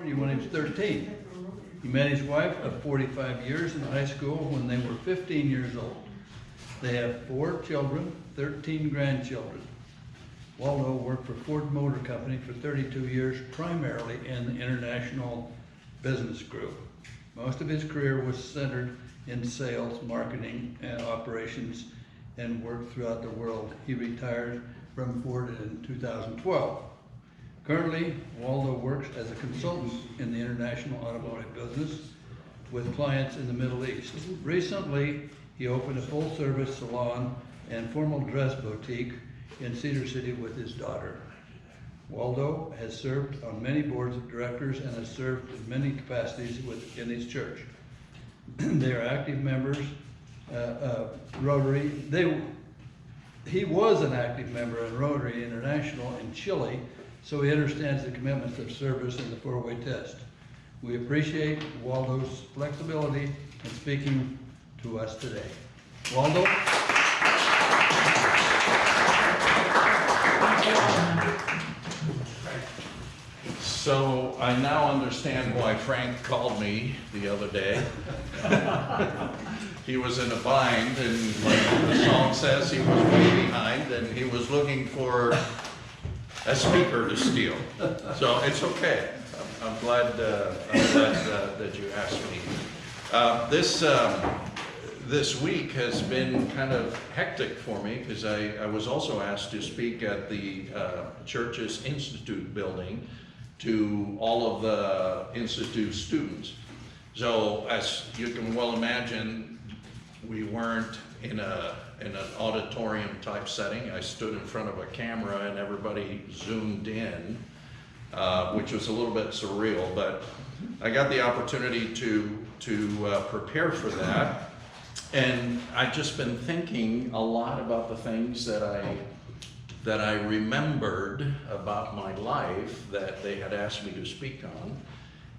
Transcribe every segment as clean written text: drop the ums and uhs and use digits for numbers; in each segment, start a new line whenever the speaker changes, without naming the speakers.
California when he was 13. He met his wife of 45 years in high school when they were 15 years old. They have 4 children, 13 grandchildren. Waldo worked for Ford Motor Company for 32 years, primarily in the international business group. Most of his career was centered in sales, marketing, and operations, and worked throughout the world. He retired from Ford in 2012. Currently, Waldo works as a consultant in the international automotive business with clients in the Middle East. Recently, he opened a full-service salon and formal dress boutique in Cedar City with his daughter. Waldo has served on many boards of directors and has served in many capacities within his church. They are active members of Rotary. He was an active member in Rotary International in Chile, so he understands the commitments of service in the 4-way test. We appreciate Waldo's flexibility in speaking to us today. Waldo?
So I now understand why Frank called me the other day. He was in a bind, and like the song says, he was way behind, and he was looking for a speaker to steal. So it's okay. I'm glad that you asked me. This week has been kind of hectic for me because I was also asked to speak at the church's Institute building to all of the Institute students. So as you can well imagine, we weren't in an auditorium type setting. I stood in front of a camera and everybody zoomed in, which was a little bit surreal, but I got the opportunity to prepare for that. And I've just been thinking a lot about the things that I remembered about my life that they had asked me to speak on,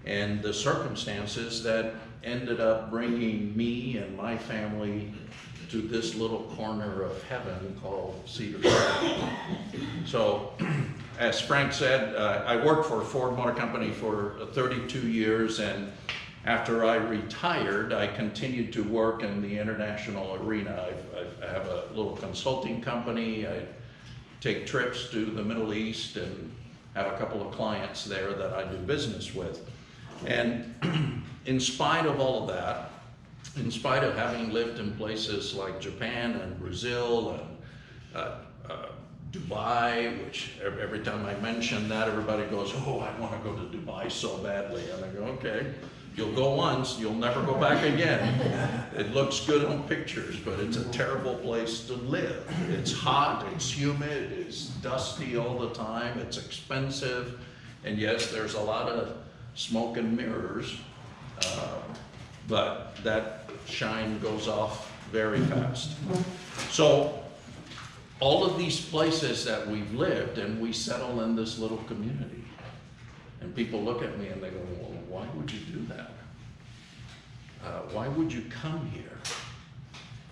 and the circumstances that ended up bringing me and my family to this little corner of heaven called Cedar City. So, as Frank said, I worked for Ford Motor Company for 32 years, and after I retired, I continued to work in the international arena. I have a little consulting company. I take trips to the Middle East and have a couple of clients there that I do business with. And in spite of all of that, in spite of having lived in places like Japan and Brazil and Dubai, which every time I mention that, everybody goes, oh, I want to go to Dubai so badly. And I go, okay, you'll go once, you'll never go back again. It looks good on pictures, but it's a terrible place to live. It's hot, it's humid, it's dusty all the time, it's expensive, and yes, there's a lot of smoke and mirrors, but that shine goes off very fast. So all of these places that we've lived, and we settle in this little community. And people look at me and they go, well, why would you do that? Why would you come here?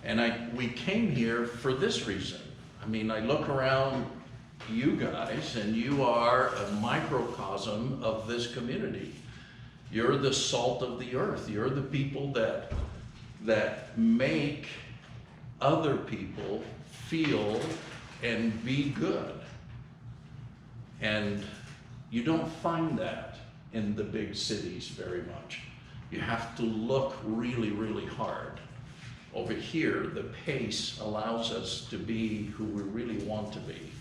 And we came here for this reason. I mean, I look around you guys and you are a microcosm of this community. You're the salt of the earth. You're the people that make other people feel and be good. And you don't find that in the big cities very much. You have to look really, really hard. Over here, the pace allows us to be who we really want to be.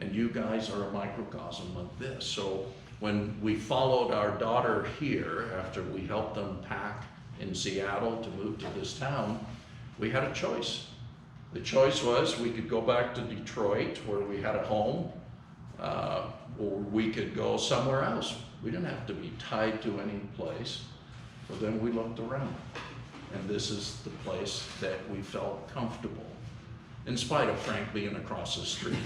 And you guys are a microcosm of this. So when we followed our daughter here, after we helped them pack in Seattle to move to this town, we had a choice. The choice was we could go back to Detroit where we had a home, or we could go somewhere else. We didn't have to be tied to any place. But then we looked around, and this is the place that we felt comfortable, in spite of Frank being across the street.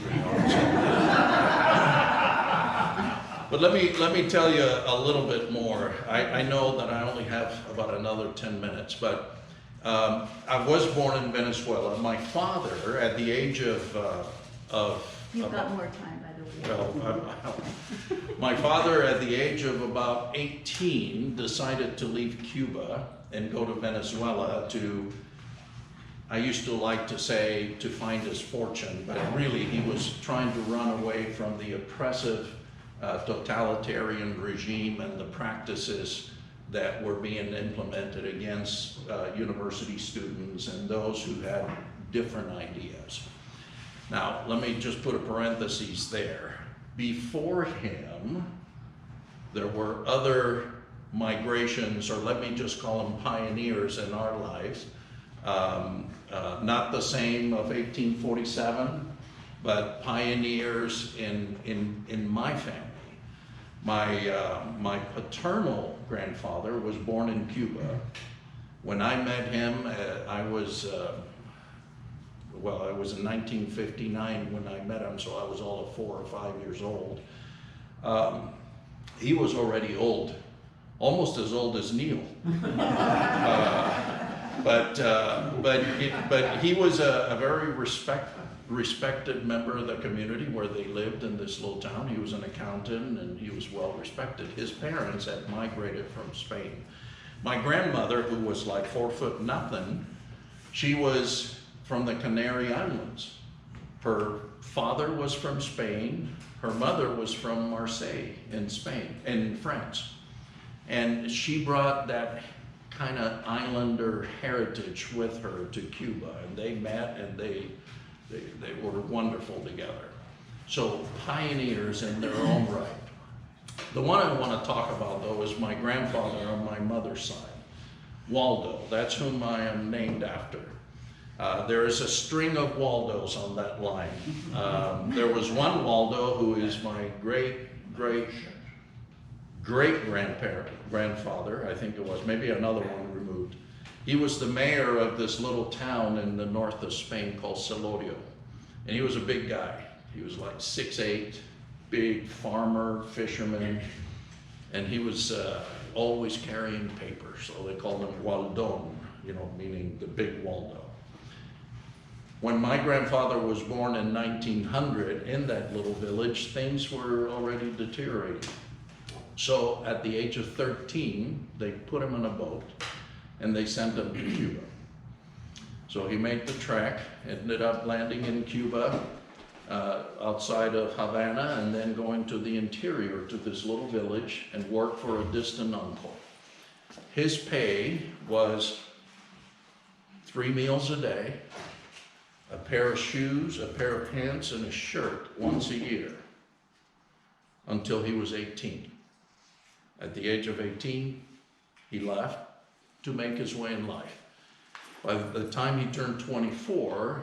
But let me tell you a little bit more. I know that I only have about another 10 minutes, but I was born in Venezuela. My father, at the age of
You've got more time, by the way.
well, my father, at the age of about 18, decided to leave Cuba and go to Venezuela to, I used to like to say, to find his fortune, but really he was trying to run away from the oppressive totalitarian regime and the practices that were being implemented against university students and those who had different ideas. Now, let me just put a parenthesis there. Before him, there were other migrations, or let me just call them pioneers in our lives. Not the same of 1847, but pioneers in my family. My paternal grandfather was born in Cuba. When I met him, I was in 1959 when I met him, so I was all of 4 or 5 years old. He was already old, almost as old as Neil. But he was a very respected member of the community where they lived in this little town. He was an accountant and he was well respected. His parents had migrated from Spain. My grandmother, who was like 4 foot nothing, she was from the Canary Islands. Her father was from Spain. Her mother was from Marseille in Spain, in France. And she brought that kind of islander heritage with her to Cuba, and they met and they were wonderful together. So pioneers in their own right. The one I want to talk about though is my grandfather on my mother's side, Waldo. That's whom I am named after. There is a string of Waldos on that line. There was one Waldo who is my great-grandfather, I think it was, maybe another one removed. He was the mayor of this little town in the north of Spain called Celorio. And he was a big guy. He was like 6'8", big farmer, fisherman, and he was always carrying paper, so they called him Waldon, meaning the big Waldo. When my grandfather was born in 1900 in that little village, things were already deteriorating. So at the age of 13, they put him in a boat and they sent him to Cuba. So he made the trek, ended up landing in Cuba, outside of Havana, and then going to the interior to this little village and worked for a distant uncle. His pay was 3 meals a day, a pair of shoes, a pair of pants, and a shirt once a year until he was 18. At the age of 18, he left to make his way in life. By the time he turned 24,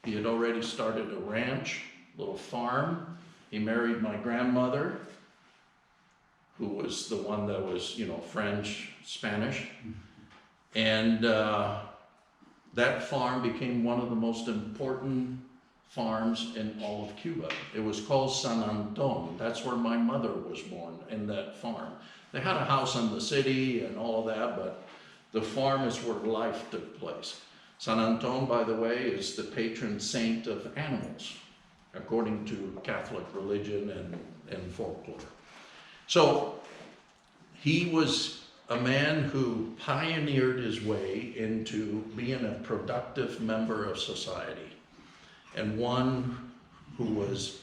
he had already started a ranch, little farm. He married my grandmother, who was the one that was, French, Spanish. And that farm became one of the most important farms in all of Cuba. It was called San Anton. That's where my mother was born, in that farm. They had a house in the city and all of that, but the farm is where life took place. San Anton, by the way, is the patron saint of animals, according to Catholic religion and folklore. So he was a man who pioneered his way into being a productive member of society, and one who was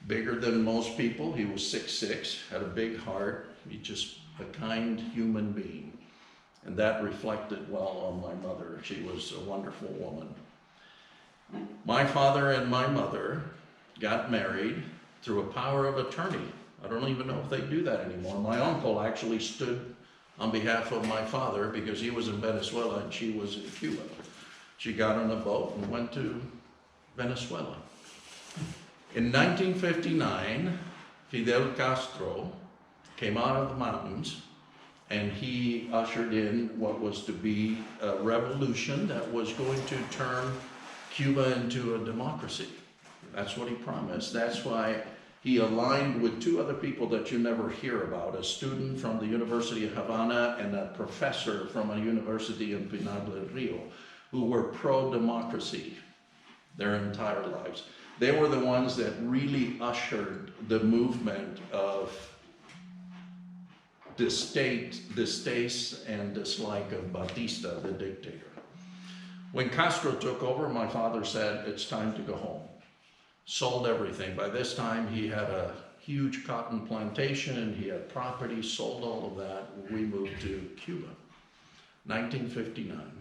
bigger than most people. He was 6'6", had a big heart. He just a kind human being. And that reflected well on my mother. She was a wonderful woman. My father and my mother got married through a power of attorney. I don't even know if they do that anymore. My uncle actually stood on behalf of my father because he was in Venezuela and she was in Cuba. She got on a boat and went to Venezuela. In 1959, Fidel Castro came out of the mountains and he ushered in what was to be a revolution that was going to turn Cuba into a democracy. That's what he promised. That's why he aligned with 2 other people that you never hear about, a student from the University of Havana and a professor from a university in Pinar del Rio, who were pro-democracy their entire lives. They were the ones that really ushered the movement of distaste and dislike of Batista, the dictator. When Castro took over, my father said, it's time to go home. Sold everything. By this time, he had a huge cotton plantation, he had property, sold all of that. We moved to Cuba, 1959.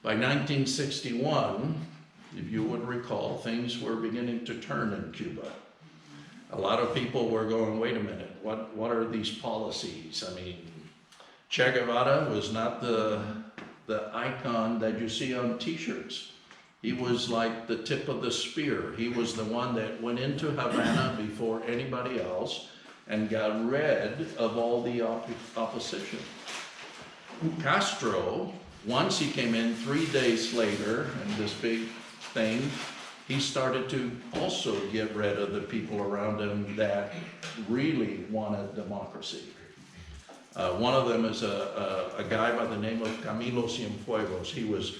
By 1961, if you would recall, things were beginning to turn in Cuba. A lot of people were going, wait a minute, what are these policies? I mean, Che Guevara was not the icon that you see on t-shirts. He was like the tip of the spear. He was the one that went into Havana before anybody else and got rid of all the opposition. Castro, once he came in 3 days later, and this big thing, he started to also get rid of the people around him that really wanted democracy. One of them is a guy by the name of Camilo Cienfuegos. He was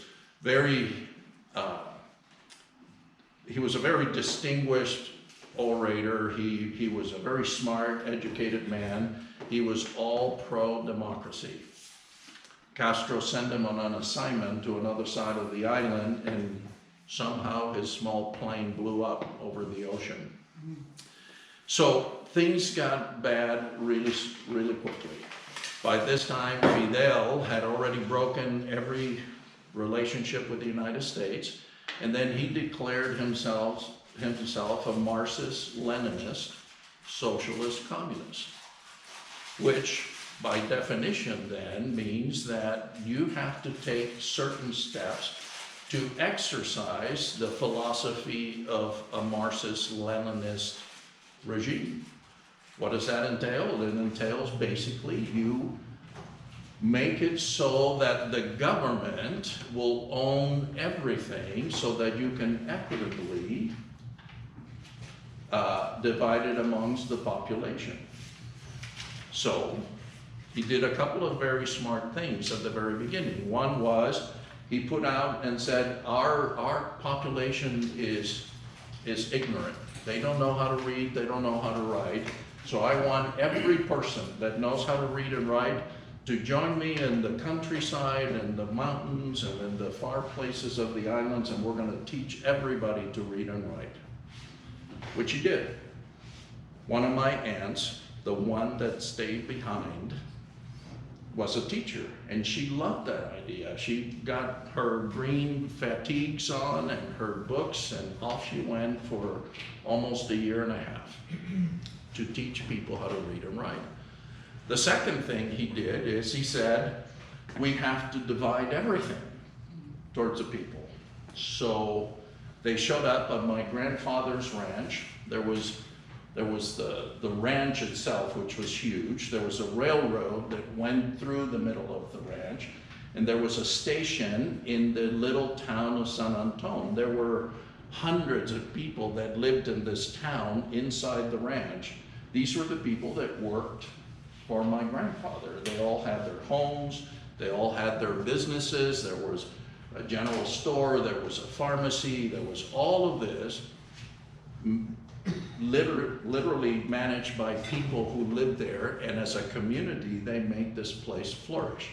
a very distinguished orator. He was a very smart, educated man. He was all pro-democracy. Castro sent him on an assignment to another side of the island, and somehow his small plane blew up over the ocean. So things got bad really, really quickly. By this time, Fidel had already broken every relationship with the United States, and then he declared himself a Marxist-Leninist socialist communist, which by definition then means that you have to take certain steps to exercise the philosophy of a Marxist-Leninist regime. What does that entail? It entails basically you make it so that the government will own everything so that you can equitably divide it amongst the population. So he did a couple of very smart things at the very beginning. One was he put out and said, our population is ignorant. They don't know how to read, they don't know how to write. So I want every person that knows how to read and write to join me in the countryside and the mountains and in the far places of the islands, and we're going to teach everybody to read and write, which he did. One of my aunts, the one that stayed behind, was a teacher, and she loved that idea. She got her green fatigues on and her books, and off she went for almost 1.5 years to teach people how to read and write. The second thing he did is he said, we have to divide everything towards the people. So they showed up at my grandfather's ranch. There was the ranch itself, which was huge. There was a railroad that went through the middle of the ranch, and there was a station in the little town of San Antonio. There were hundreds of people that lived in this town inside the ranch. These were the people that worked for my grandfather. They all had their homes, they all had their businesses. There was a general store, there was a pharmacy, there was all of this literally managed by people who lived there, and as a community they made this place flourish.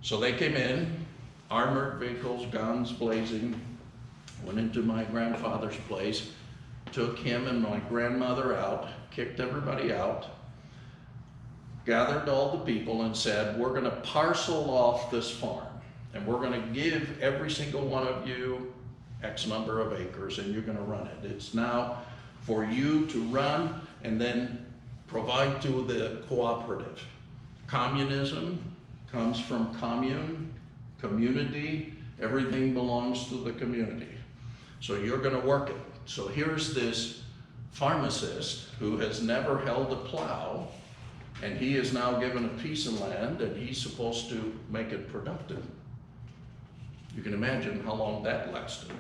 So they came in, armored vehicles, guns blazing, went into my grandfather's place, took him and my grandmother out, kicked everybody out, gathered all the people and said, we're going to parcel off this farm, and we're going to give every single one of you X number of acres, and you're going to run it. It's now for you to run and then provide to the cooperative. Communism comes from commune, community, everything belongs to the community. So you're going to work it. So here's this pharmacist who has never held a plow, and he is now given a piece of land and he's supposed to make it productive. You can imagine how long that lasted.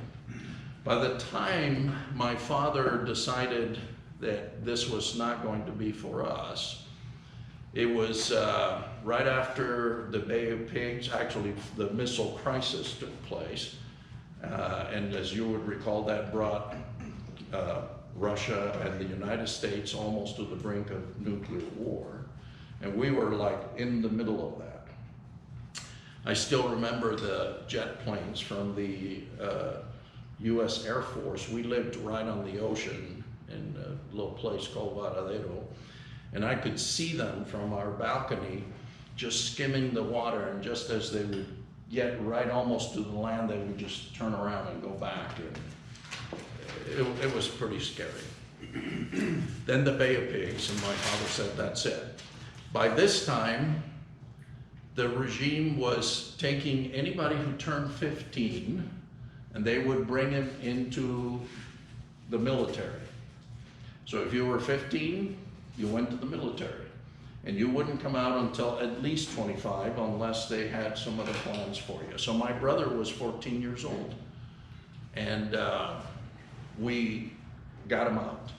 By the time my father decided that this was not going to be for us, it was right after the Bay of Pigs, actually the missile crisis took place, And as you would recall, that brought Russia and the United States almost to the brink of nuclear war. And we were like in the middle of that. I still remember the jet planes from the US Air Force. We lived right on the ocean in a little place called Varadero. And I could see them from our balcony just skimming the water, and just as they would get right almost to the land, they would just turn around and go back. And it was pretty scary. Then the Bay of Pigs, and my father said, that's it. By this time, the regime was taking anybody who turned 15, and they would bring him into the military. So if you were 15, you went to the military. And you wouldn't come out until at least 25 unless they had some other plans for you. So my brother was 14 years old, and we got him out.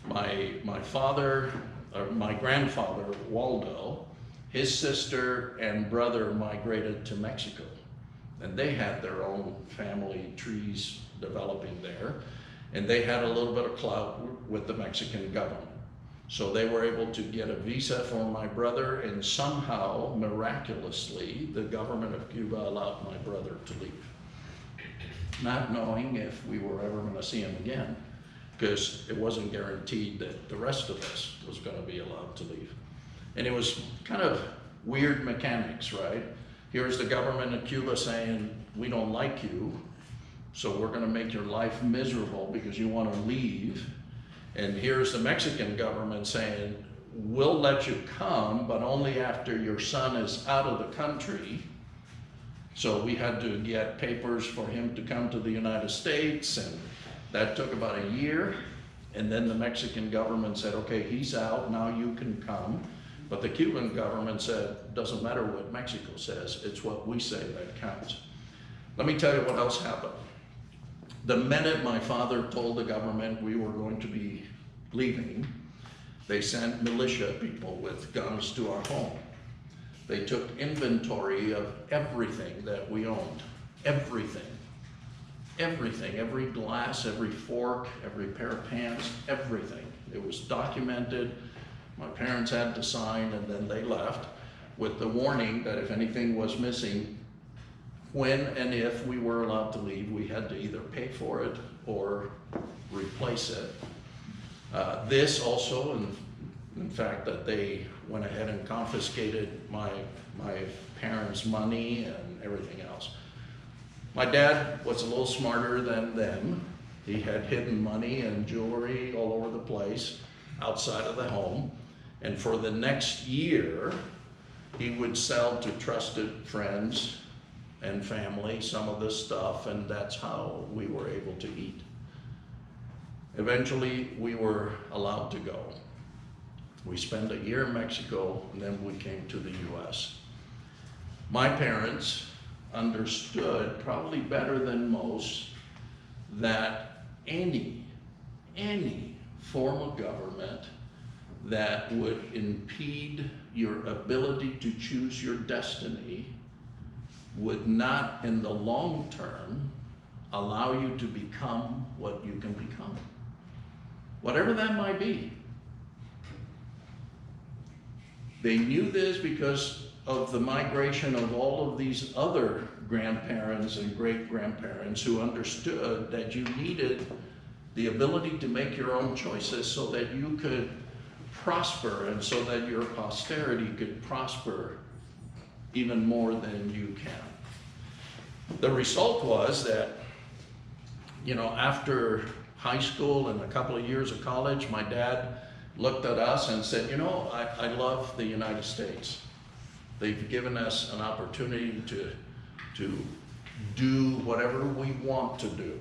My father, or my grandfather, Waldo, his sister and brother migrated to Mexico, and they had their own family trees developing there, and they had a little bit of clout with the Mexican government. So they were able to get a visa for my brother, and somehow, miraculously, the government of Cuba allowed my brother to leave. Not knowing if we were ever gonna see him again, because it wasn't guaranteed that the rest of us was gonna be allowed to leave. And it was kind of weird mechanics, right? Here's the government of Cuba saying, we don't like you, so we're gonna make your life miserable because you wanna leave. And here's the Mexican government saying, we'll let you come, but only after your son is out of the country. So we had to get papers for him to come to the United States, and that took about a year. And then the Mexican government said, okay, he's out, now you can come. But the Cuban government said, doesn't matter what Mexico says, it's what we say that counts. Let me tell you what else happened. The minute my father told the government we were going to be leaving, they sent militia people with guns to our home. They took inventory of everything that we owned, everything. Everything, every glass, every fork, every pair of pants, everything. It was documented. My parents had to sign, and then they left with the warning that if anything was missing, when and if we were allowed to leave, we had to either pay for it or replace it. This also, in fact, that they went ahead and confiscated my parents' money and everything else. My dad was a little smarter than them. He had hidden money and jewelry all over the place outside of the home. And for the next year, he would sell to trusted friends and family some of this stuff, and that's how we were able to eat. Eventually, we were allowed to go. We spent a year in Mexico, and then we came to the US. My parents understood, probably better than most, that any form of government that would impede your ability to choose your destiny would not, in the long term, allow you to become what you can become. Whatever that might be. They knew this because of the migration of all of these other grandparents and great-grandparents who understood that you needed the ability to make your own choices so that you could prosper and so that your posterity could prosper even more than you can. The result was that, after high school and a couple of years of college, my dad looked at us and said, I love the United States. They've given us an opportunity to do whatever we want to do,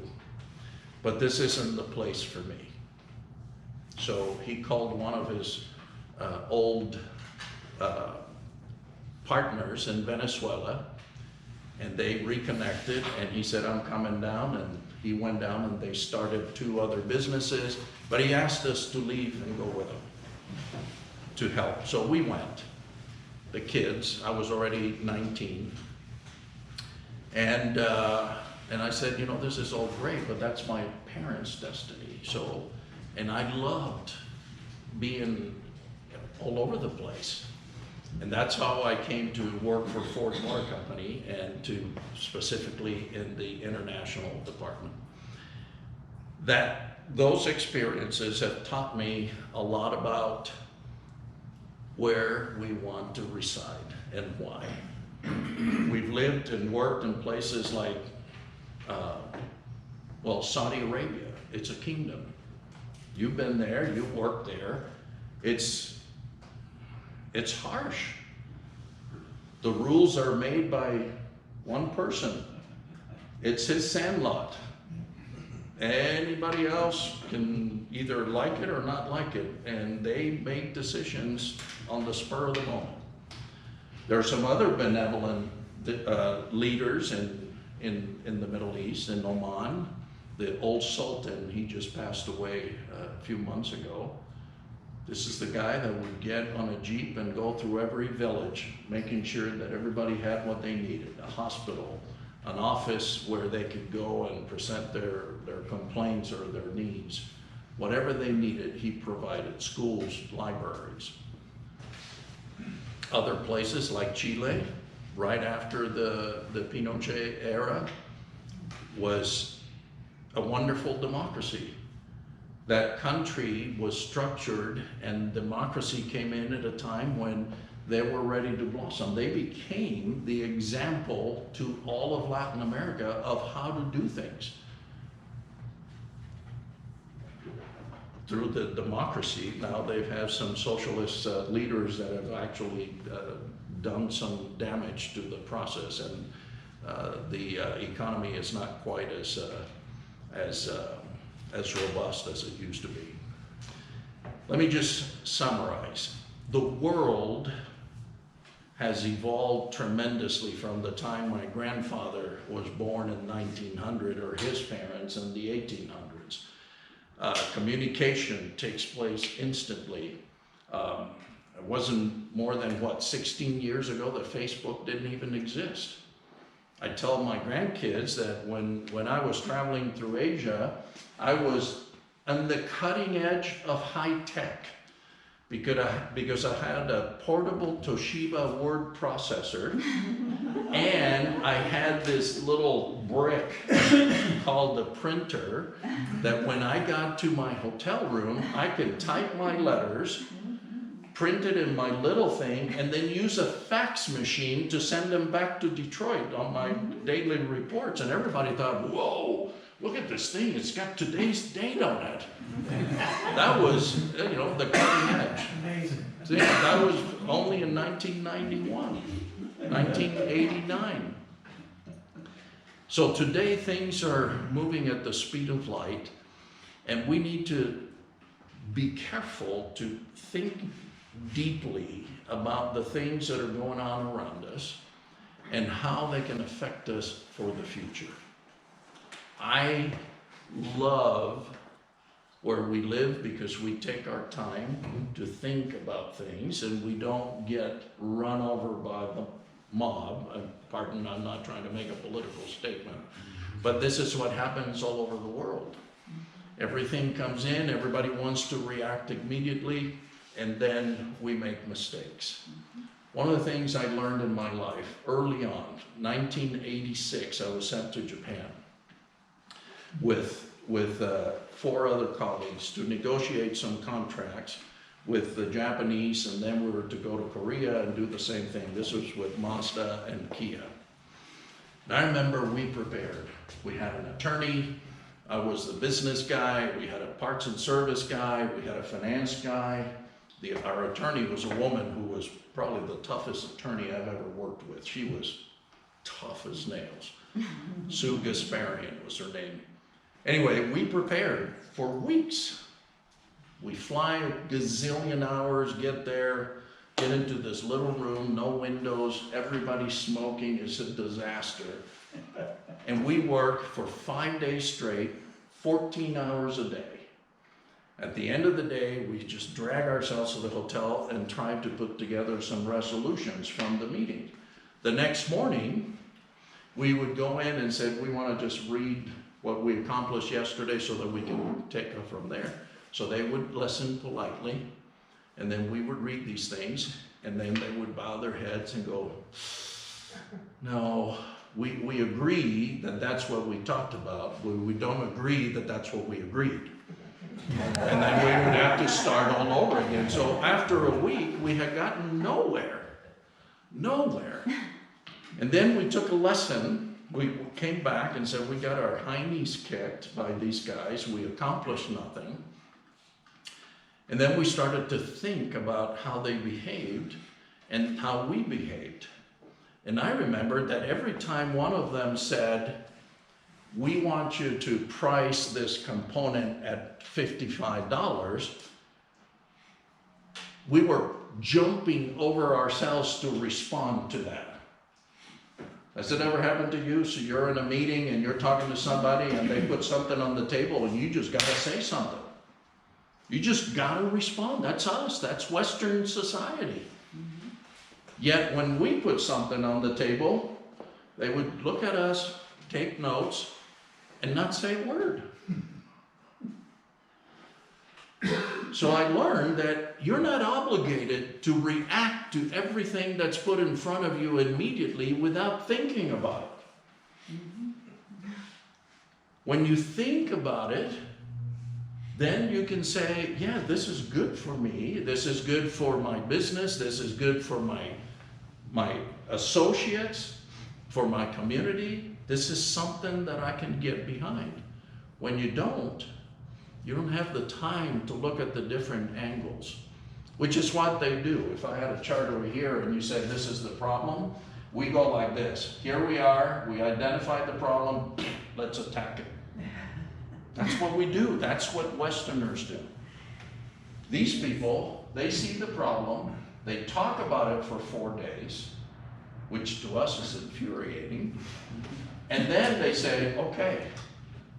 but this isn't the place for me. So he called one of his old partners in Venezuela, and they reconnected, and he said, I'm coming down, and he went down and they started 2 other businesses, but he asked us to leave and go with him to help. So we went, the kids. I was already 19. And And I said, you know, this is all great, but that's my parents' destiny. So, and I loved being all over the place. And that's how I came to work for Ford Motor Company, and to specifically in the international department. Those experiences have taught me a lot about where we want to reside and why. We've lived and worked in places like, Saudi Arabia. It's a kingdom. You've been there, you've worked there. It's harsh. The rules are made by one person. It's his sandlot. Anybody else can either like it or not like it, and they make decisions on the spur of the moment. There are some other benevolent leaders in the Middle East, in Oman. The old Sultan, he just passed away a few months ago. This is the guy that would get on a Jeep and go through every village, making sure that everybody had what they needed: a hospital, an office where they could go and present their complaints or their needs. Whatever they needed, he provided. Schools, libraries. Other places like Chile, right after the Pinochet era, was a wonderful democracy. That country was structured, and democracy came in at a time when they were ready to blossom. They became the example to all of Latin America of how to do things. Through the democracy, now they have some socialist leaders that have actually done some damage to the process, and the economy is not quite as robust as it used to be. Let me just summarize. The world has evolved tremendously from the time my grandfather was born in 1900, or his parents in the 1800s. Communication takes place instantly. It wasn't more than, 16 years ago that Facebook didn't even exist. I tell my grandkids that when I was traveling through Asia, I was on the cutting edge of high tech, because I had a portable Toshiba word processor, and I had this little brick called a printer that when I got to my hotel room, I could type my letters, print it in my little thing, and then use a fax machine to send them back to Detroit on my daily reports. And everybody thought, whoa, look at this thing, it's got today's date on it. That was, the cutting edge.
Amazing.
See, that was only in 1991, 1989. So today things are moving at the speed of light, and we need to be careful to think deeply about the things that are going on around us and how they can affect us for the future. I love where we live because we take our time to think about things, and we don't get run over by the mob. Pardon, I'm not trying to make a political statement, but this is what happens all over the world. Everything comes in, everybody wants to react immediately, and then we make mistakes. One of the things I learned in my life early on, 1986, I was sent to Japan with 4 other colleagues to negotiate some contracts with the Japanese, and then we were to go to Korea and do the same thing. This was with Mazda and Kia. And I remember we prepared. We had an attorney, I was the business guy, we had a parts and service guy, we had a finance guy. Our attorney was a woman who was probably the toughest attorney I've ever worked with. She was tough as nails. Sue Gasparian was her name. Anyway, we prepared for weeks. We fly a gazillion hours, get there, get into this little room, no windows, everybody smoking, it's a disaster. And we work for 5 days straight, 14 hours a day. At the end of the day, we just drag ourselves to the hotel and try to put together some resolutions from the meeting. The next morning, we would go in and said, we want to just read what we accomplished yesterday so that we can take it from there. So they would listen politely, and then we would read these things, and then they would bow their heads and go, no, we agree that that's what we talked about, but we don't agree that that's what we agreed. And then we would have to start all over again. So after a week, we had gotten nowhere. And then we took a lesson. We came back and said, we got our hindies kicked by these guys. We accomplished nothing. And then we started to think about how they behaved and how we behaved. And I remembered that every time one of them said, we want you to price this component at $55, we were jumping over ourselves to respond to that. Has it ever happened to you? So you're in a meeting and you're talking to somebody and they put something on the table and you just gotta say something. You just gotta respond. That's us. That's Western society. Yet when we put something on the table, they would look at us, take notes, and not say a word. So I learned that you're not obligated to react to everything that's put in front of you immediately without thinking about it. When you think about it, then you can say, yeah, this is good for me. This is good for my business. This is good for my associates, for my community. This is something that I can get behind. When you don't have the time to look at the different angles, which is what they do. If I had a chart over here and you said this is the problem, we go like this. Here we are, we identified the problem, let's attack it. That's what we do. That's what Westerners do. These people, they see the problem, they talk about it for 4 days, which to us is infuriating, and then they say, okay,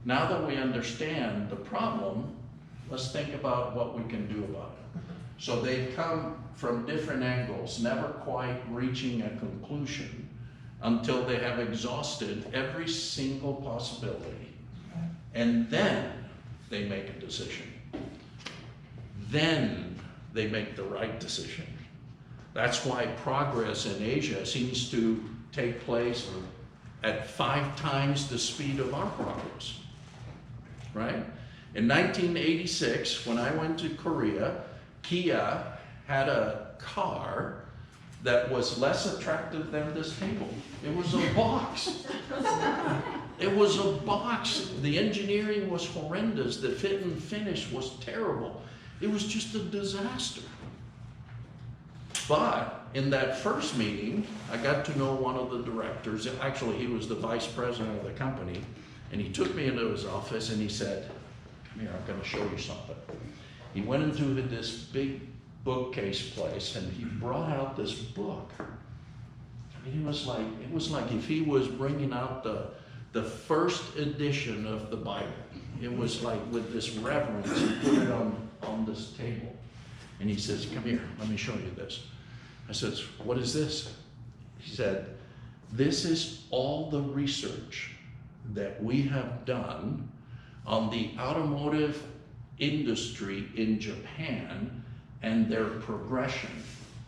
now that we understand the problem, let's think about what we can do about it. So they come from different angles, never quite reaching a conclusion until they have exhausted every single possibility. And then they make a decision. Then they make the right decision. That's why progress in Asia seems to take place at 5 times the speed of our progress, right? In 1986, when I went to Korea, Kia had a car that was less attractive than this table. It was a box. It was a box. The engineering was horrendous. The fit and finish was terrible. It was just a disaster. But in that first meeting, I got to know one of the directors. Actually, he was the vice president of the company. And he took me into his office and he said, come here, I'm going to show you something. He went into this big bookcase place and he brought out this book. I mean, it was like if he was bringing out the first edition of the Bible. It was like with this reverence, he put it on this table. And he says, come here, let me show you this. I said, what is this? He said, this is all the research that we have done on the automotive industry in Japan and their progression.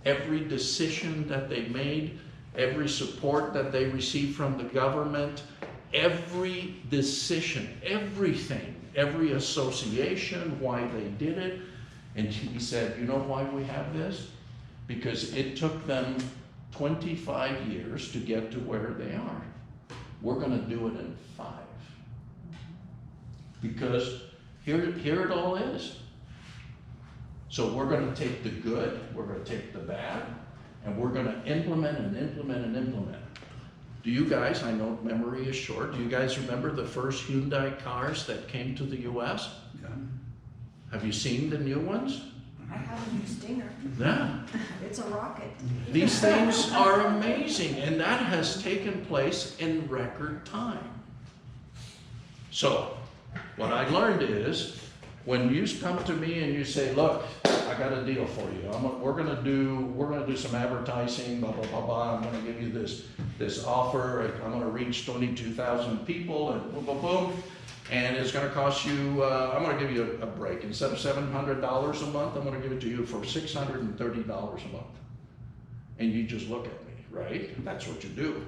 Every decision that they made, every support that they received from the government, every decision, everything, every association, why they did it. And he said, you know why we have this? Because it took them 25 years to get to where they are. We're going to do it in 5. Because here it all is. So we're going to take the good, we're going to take the bad, and we're going to implement and implement and implement. Do you guys, I know memory is short, do you guys remember the first Hyundai cars that came to the US?
Yeah.
Have you seen the new ones?
I have a new Stinger.
Yeah.
It's a rocket.
These things are amazing, and that has taken place in record time. So, what I learned is, when you come to me and you say, look, I got a deal for you. We're gonna do some advertising, blah, blah, blah, blah. I'm gonna give you this offer. I'm gonna reach 22,000 people and boom, boom, boom. And it's gonna cost you, I'm gonna give you a break. Instead of $700 a month, I'm gonna give it to you for $630 a month. And you just look at me, right? That's what you do.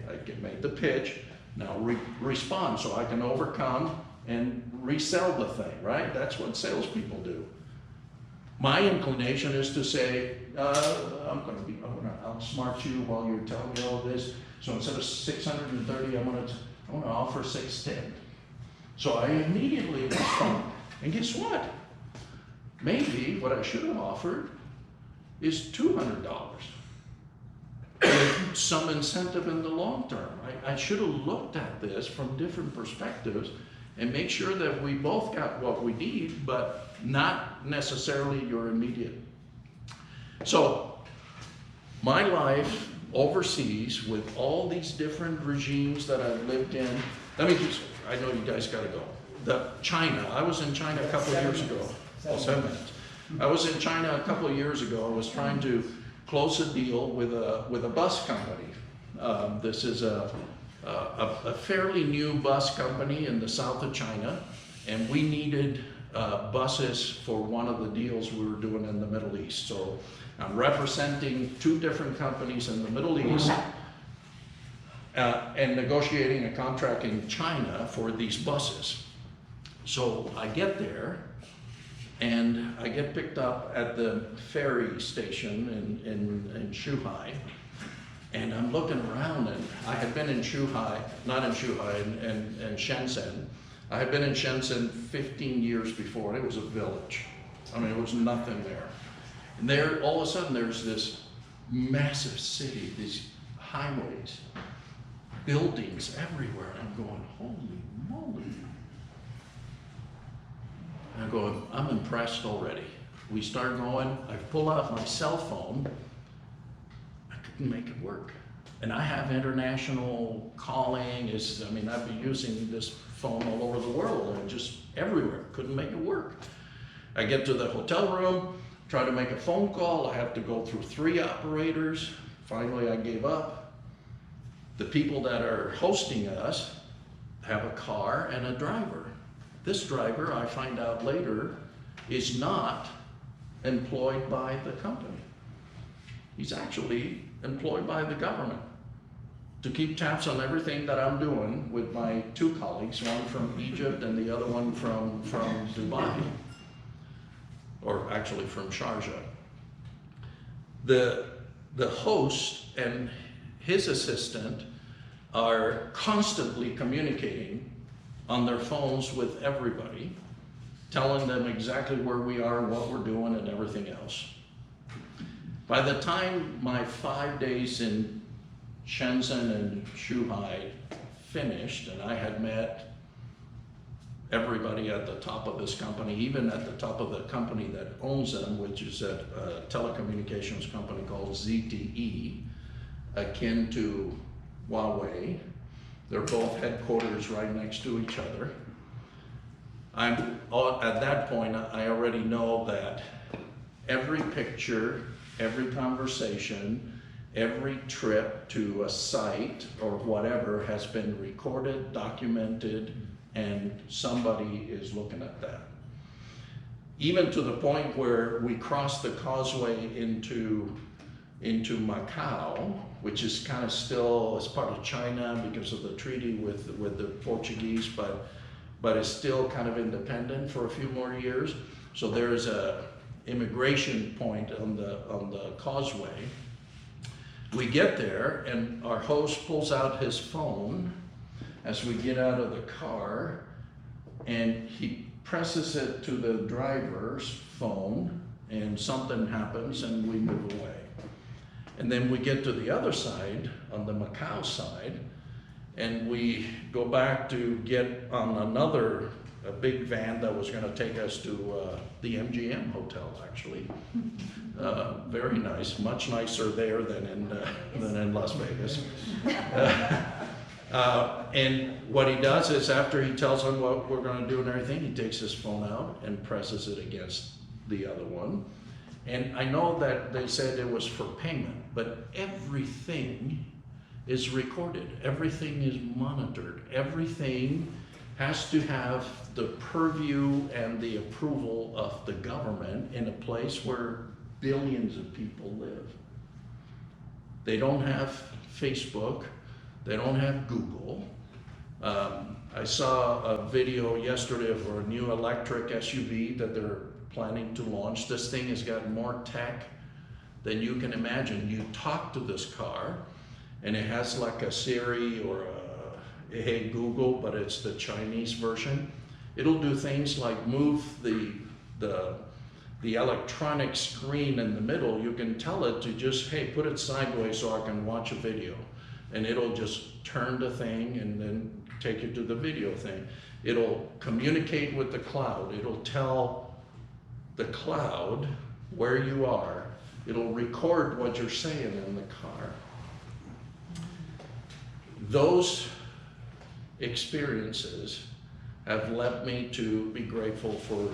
I made the pitch. Now respond so I can overcome and resell the thing, right? That's what salespeople do. My inclination is to say, I'm gonna outsmart you while you're telling me all this. So instead of 630, I'm gonna offer 610. So I immediately respond. And guess what? Maybe what I should have offered is $200 with some incentive in the long term. I should have looked at this from different perspectives and make sure that we both got what we need, but not necessarily your immediate. So my life overseas with all these different regimes that I've lived in, I know you guys gotta go. China, I was in China a couple of years ago. 7 minutes. I was in China a couple of years ago. I was trying to close a deal with a bus company. This is a fairly new bus company in the south of China, and we needed buses for one of the deals we were doing in the Middle East. So I'm representing 2 different companies in the Middle East and negotiating a contract in China for these buses. So I get there, and I get picked up at the ferry station in Shanghai, and I'm looking around, and I had been in Shanghai, not in Shanghai, in Shenzhen. I had been in Shenzhen 15 years before, and it was a village. I mean, it was nothing there. And there, all of a sudden, there's this massive city, these highways, buildings everywhere, and I'm going, holy moly. And I'm going, I'm impressed already. We start going, I pull out my cell phone, I couldn't make it work. And I have international calling, I've been using this phone all over the world, and just everywhere, couldn't make it work. I get to the hotel room, try to make a phone call, I have to go through 3 operators. Finally, I gave up. The people that are hosting us have a car and a driver. This driver, I find out later, is not employed by the company. He's actually employed by the government to keep tabs on everything that I'm doing with my 2 colleagues, one from Egypt and the other one from Dubai, or actually from Sharjah. The host and his assistant are constantly communicating on their phones with everybody, telling them exactly where we are, what we're doing, and everything else. By the time my 5 days in Shenzhen and Shanghai finished, and I had met everybody at the top of this company, even at the top of the company that owns them, which is a telecommunications company called ZTE, akin to Huawei. They're both headquarters right next to each other. At that point, I already know that every picture, every conversation, every trip to a site or whatever has been recorded, documented, and somebody is looking at that. Even to the point where we crossed the causeway into Macau, which is kind of still as part of China because of the treaty with the Portuguese, but is still kind of independent for a few more years. So there's a immigration point on the causeway. We get there, and our host pulls out his phone as we get out of the car, and he presses it to the driver's phone, and something happens, and we move away. And then we get to the other side, on the Macau side, and we go back to get on a big van that was gonna take us to the MGM hotel, actually. Very nice, much nicer there than in Las Vegas. And what he does is after he tells them what we're gonna do and everything, he takes his phone out and presses it against the other one. And I know that they said it was for payment, but everything is recorded, everything is monitored, everything has to have the purview and the approval of the government in a place where billions of people live. They don't have Facebook, they don't have Google. I saw a video yesterday of a new electric SUV that they're planning to launch. This thing has got more tech than you can imagine. You talk to this car and it has like a Siri or a Hey Google, but it's the Chinese version. It'll do things like move the electronic screen in the middle. You can tell it to just, hey, put it sideways so I can watch a video. And it'll just turn the thing and then take you to the video thing. It'll communicate with the cloud. It'll tell the cloud where you are. It'll record what you're saying in the car. Those experiences have led me to be grateful for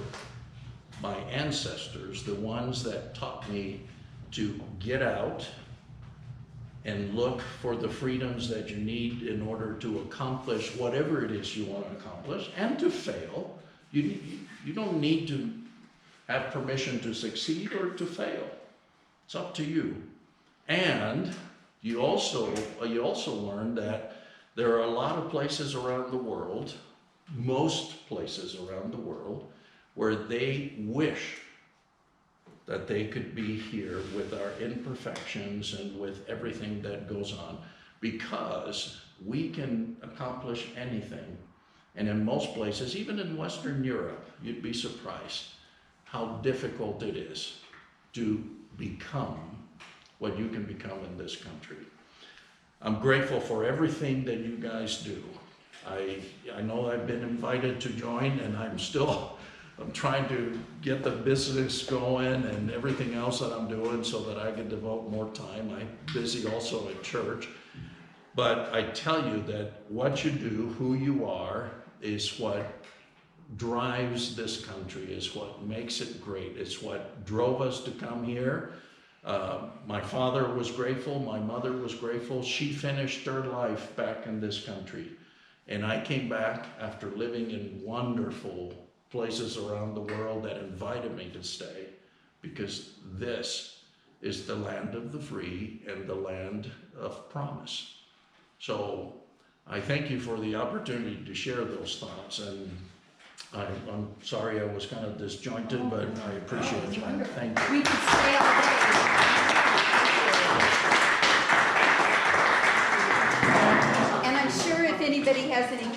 my ancestors, the ones that taught me to get out and look for the freedoms that you need in order to accomplish whatever it is you want to accomplish, and to fail. You don't need to have permission to succeed or to fail. It's up to you. And you also learn that there are a lot of places around the world, most places around the world, where they wish that they could be here with our imperfections and with everything that goes on, because we can accomplish anything. And in most places, even in Western Europe, you'd be surprised how difficult it is to become what you can become in this country. I'm grateful for everything that you guys do. I know I've been invited to join, and I'm trying to get the business going and everything else that I'm doing so that I can devote more time. I'm busy also at church. But I tell you that what you do, who you are, is what drives this country, is what makes it great. It's what drove us to come here. My father was grateful, my mother was grateful. She finished her life back in this country. And I came back after living in wonderful places around the world that invited me to stay, because this is the land of the free and the land of promise. So I thank you for the opportunity to share those thoughts, and I'm sorry I was kind of disjointed, but I appreciate you. Thank you.
We could stay all day. And I'm sure if anybody has any